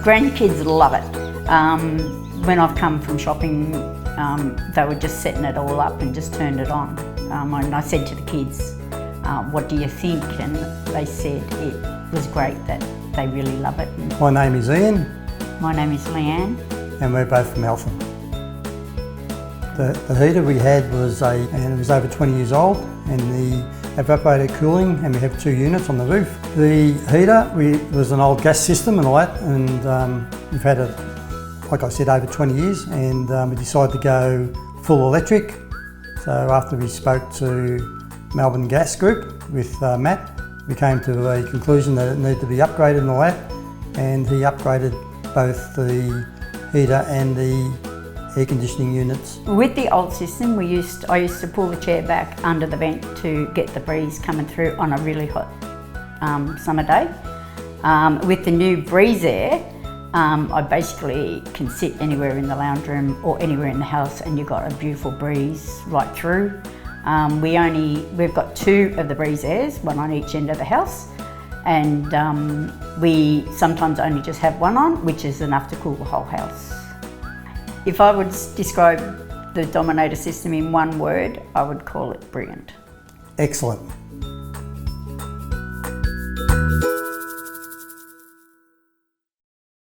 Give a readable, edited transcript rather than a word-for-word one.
grandkids love it. When I've come from shopping, they were just setting it all up and just turned it on. And I said to the kids, what do you think? And they said it was great, that they really love it. And My name is Ian. my name is Leanne. And we're both from Eltham. The heater we had was and it was over 20 years old, and the evaporator cooling, and we have 2 units on the roof. The heater was an old gas system and all that, and we've had it, like I said, over 20 years, and we decided to go full electric. So after we spoke to Melbourne Gas Group with Matt, we came to a conclusion that it needed to be upgraded and all that, and he upgraded both the heater and the air conditioning units. With the old system, I used to pull the chair back under the vent to get the breeze coming through on a really hot summer day. With the new Breeze Air, I basically can sit anywhere in the lounge room or anywhere in the house, and you've got a beautiful breeze right through. We've got 2 of the Breeze Airs, one on each end of the house, and we sometimes only just have one on, which is enough to cool the whole house. If I would describe the Dominator system in one word, I would call it brilliant. Excellent.